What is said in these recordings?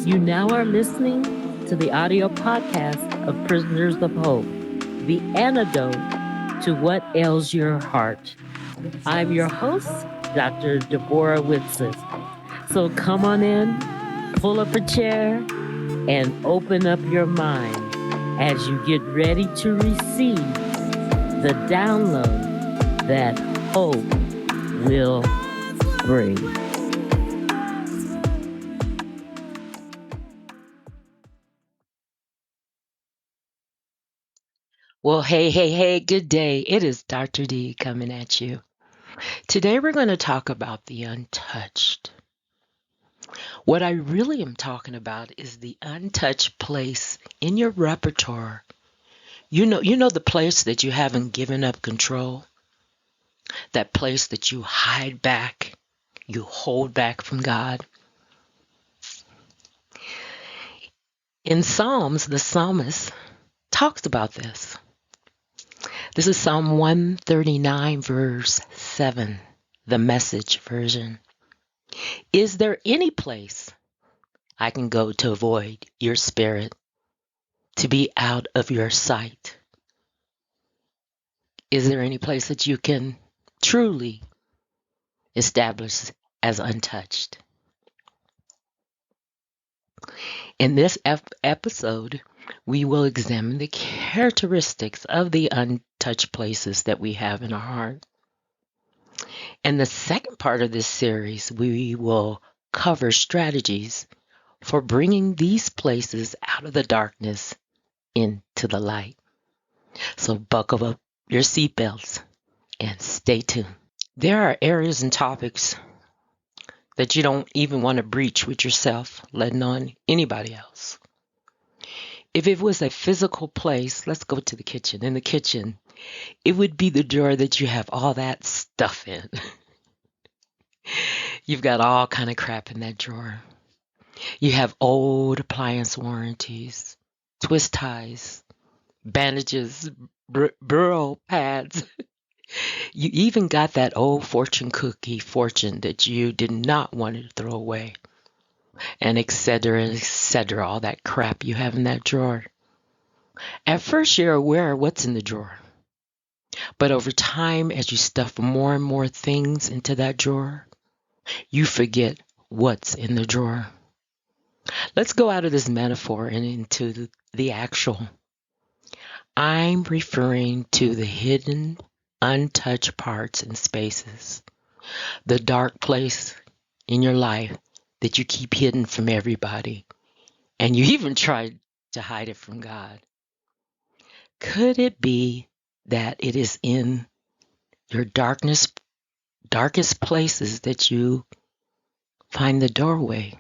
You now are listening to the audio podcast of Prisoners of Hope, the antidote to what ails your heart. I'm your host, Dr. Debbora Whitson. So come on in, pull up a chair, and open up your mind as you get ready to receive the download that hope will bring. Well, hey, good day. It is Dr. D coming at you. Today we're going to talk about the untouched. What I really am talking about is the untouched place in your repertoire. You know the place that you haven't given up control, that place that you hide back, you hold back from God. In Psalms, the psalmist talks about this. This is Psalm 139, verse 7, the Message version. Is there any place I can go to avoid your spirit, to be out of your sight? Is there any place that you can truly establish as untouched? In this episode, we will examine the characteristics of the untouched places that we have in our heart. In the second part of this series, we will cover strategies for bringing these places out of the darkness into the light. So buckle up your seatbelts and stay tuned. There are areas and topics that you don't even want to breach with yourself, letting on anybody else. If it was a physical place, let's go to the kitchen. In the kitchen, it would be the drawer that you have all that stuff in. You've got all kind of crap in that drawer. You have old appliance warranties, twist ties, bandages, burrow pads. You even got that old fortune cookie fortune that you did not want to throw away. And et cetera, all that crap you have in that drawer. At first, you're aware of what's in the drawer. But over time, as you stuff more and more things into that drawer, you forget what's in the drawer. Let's go out of this metaphor and into the actual. I'm referring to the hidden, untouched parts and spaces, the dark place in your life that you keep hidden from everybody, and you even try to hide it from God. Could it be that it is in your darkest places that you find the doorway?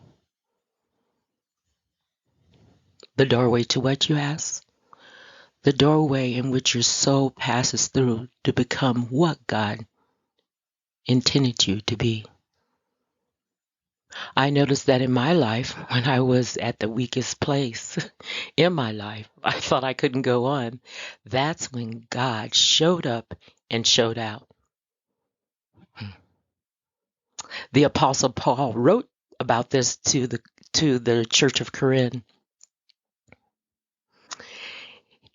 The doorway to what, you ask? The doorway in which your soul passes through to become what God intended you to be. I noticed that in my life, when I was at the weakest place in my life, I thought I couldn't go on. That's when God showed up and showed out. The Apostle Paul wrote about this to the Church of Corinth.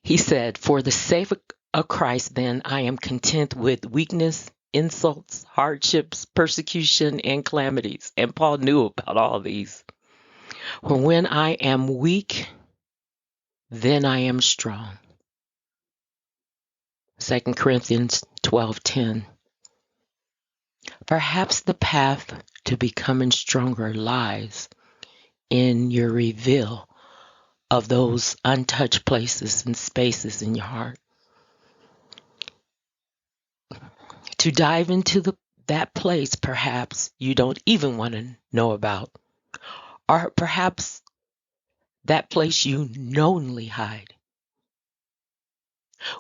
He said, "For the sake of Christ, then, I am content with weakness, insults, hardships, persecution, and calamities." And Paul knew about all these. "For when I am weak, then I am strong." 2 Corinthians 12:10. Perhaps the path to becoming stronger lies in your reveal of those untouched places and spaces in your heart. To dive into that place perhaps you don't even want to know about, or perhaps that place you knowingly hide.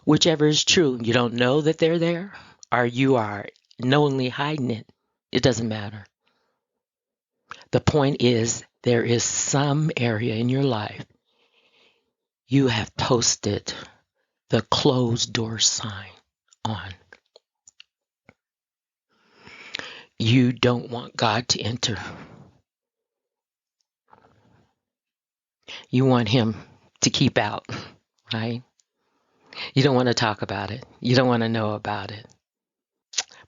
Whichever is true, you don't know that they're there, or you are knowingly hiding it. It doesn't matter. The point is, there is some area in your life you have posted the closed door sign on. You don't want God to enter. You want him to keep out, right? You don't want to talk about it. You don't want to know about it.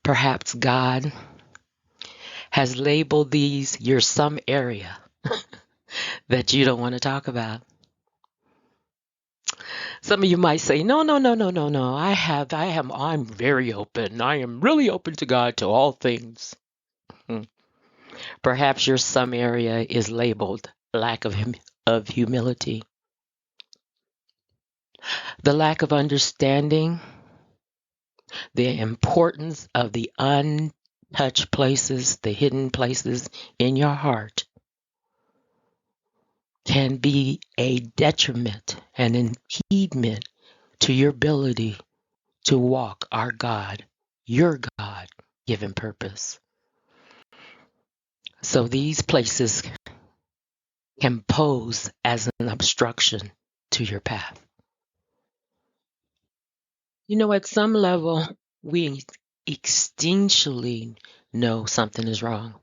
Perhaps God has labeled these your some area that you don't want to talk about. Some of you might say, no, no, no, no, no, no. I'm very open. I am really open to God, to all things. Perhaps your some area is labeled lack of humility, the lack of understanding, the importance of the untouched places, the hidden places in your heart can be a detriment and impediment to your ability to walk our God, your God given purpose. So these places can pose as an obstruction to your path. You know, at some level, we instinctually know something is wrong.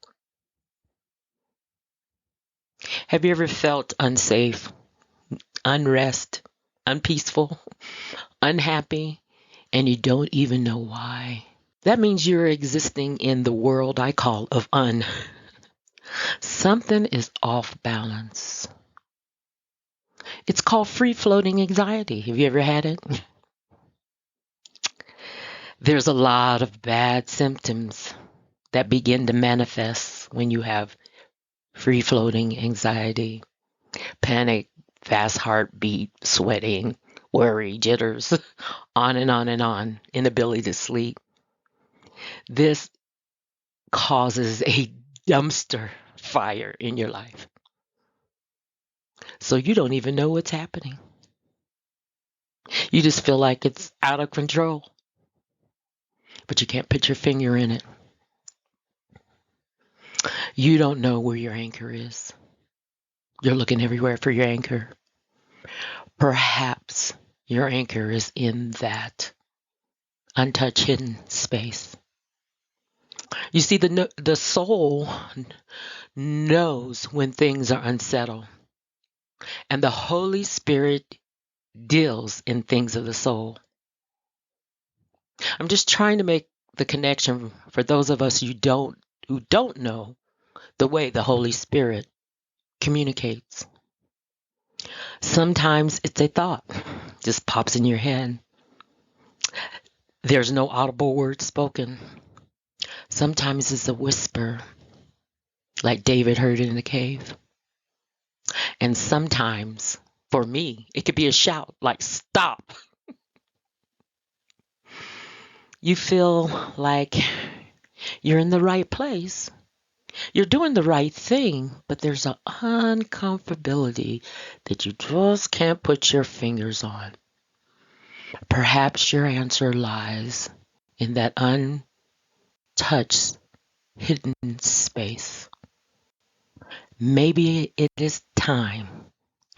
Have you ever felt unsafe, unrest, unpeaceful, unhappy, and you don't even know why? That means you're existing in the world I call of un. Something is off balance. It's called free-floating anxiety. Have you ever had it? There's a lot of bad symptoms that begin to manifest when you have free-floating anxiety, panic, fast heartbeat, sweating, worry, jitters, on and on and on, inability to sleep. This causes a dumpster fire in your life. So you don't even know what's happening. You just feel like it's out of control, but you can't put your finger in it. You don't know where your anchor is. You're looking everywhere for your anchor. Perhaps your anchor is in that untouched hidden space. You see, the soul knows when things are unsettled, and the Holy Spirit deals in things of the soul. I'm just trying to make the connection for those of us who don't know the way the Holy Spirit communicates. Sometimes it's a thought, just pops in your head. There's no audible word spoken. Sometimes it's a whisper, like David heard in the cave. And sometimes, for me, it could be a shout, like, stop. You feel like you're in the right place. You're doing the right thing, but there's an uncomfortability that you just can't put your fingers on. Perhaps your answer lies in that untouched, hidden space. Maybe it is time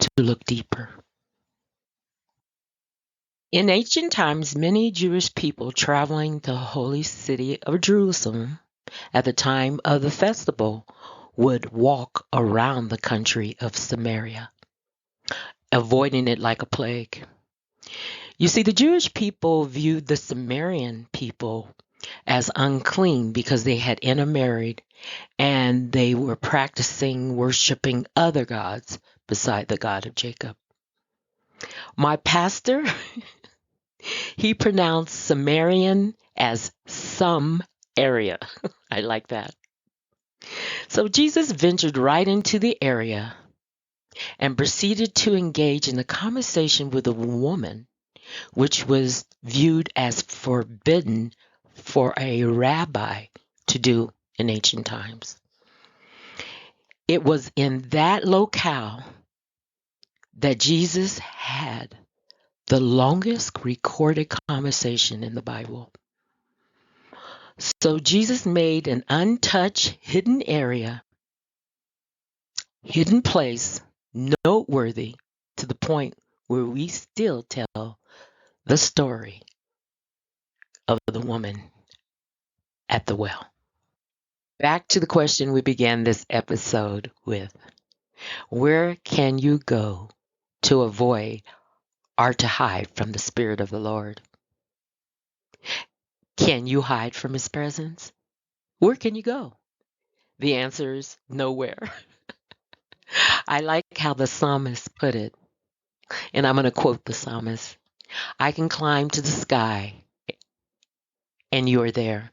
to look deeper. In ancient times, many Jewish people traveling to the holy city of Jerusalem at the time of the festival would walk around the country of Samaria, avoiding it like a plague. You see, the Jewish people viewed the Samaritan people as unclean because they had intermarried and they were practicing worshiping other gods beside the God of Jacob. My pastor, he pronounced Samaritan as some area. I like that. So Jesus ventured right into the area and proceeded to engage in a conversation with a woman, which was viewed as forbidden for a rabbi to do in ancient times. It was in that locale that Jesus had the longest recorded conversation in the Bible. So Jesus made an untouched, hidden area, hidden place, noteworthy to the point where we still tell the story of the woman at the well. Back to the question we began this episode with. Where can you go to avoid or to hide from the Spirit of the Lord? Can you hide from His presence? Where can you go? The answer is nowhere. I like how the psalmist put it, and I'm going to quote the psalmist. I can climb to the sky, and you are there.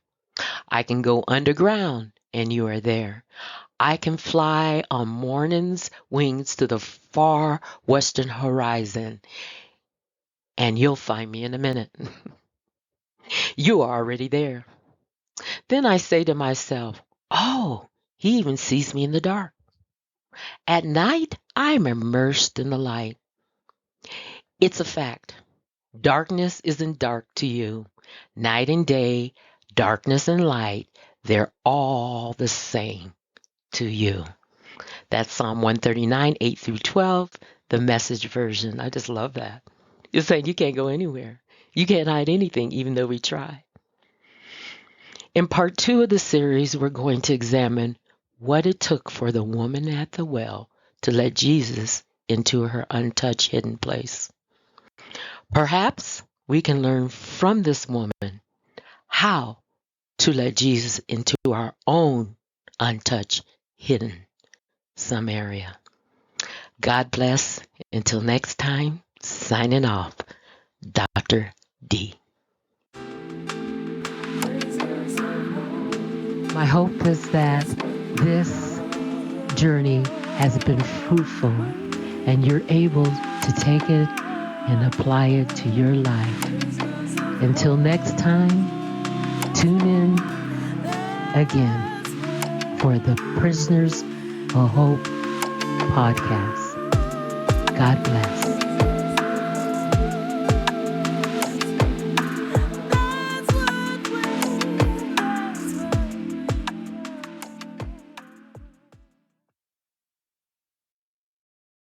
I can go underground, and you are there. I can fly on morning's wings to the far western horizon, and you'll find me in a minute. You are already there. Then I say to myself, oh, He even sees me in the dark. At night, I'm immersed in the light. It's a fact. Darkness isn't dark to you. Night and day, darkness and light, they're all the same to you. That's Psalm 139, 8 through 12, the Message version. I just love that. It's saying you can't go anywhere. You can't hide anything, even though we try. In part 2 of the series, we're going to examine what it took for the woman at the well to let Jesus into her untouched hidden place. Perhaps we can learn from this woman how to let Jesus into our own untouched, hidden some area. God bless. Until next time, signing off, Dr. D. My hope is that this journey has been fruitful and you're able to take it and apply it to your life. Until next time, tune in again for the Prisoners of Hope podcast. God bless.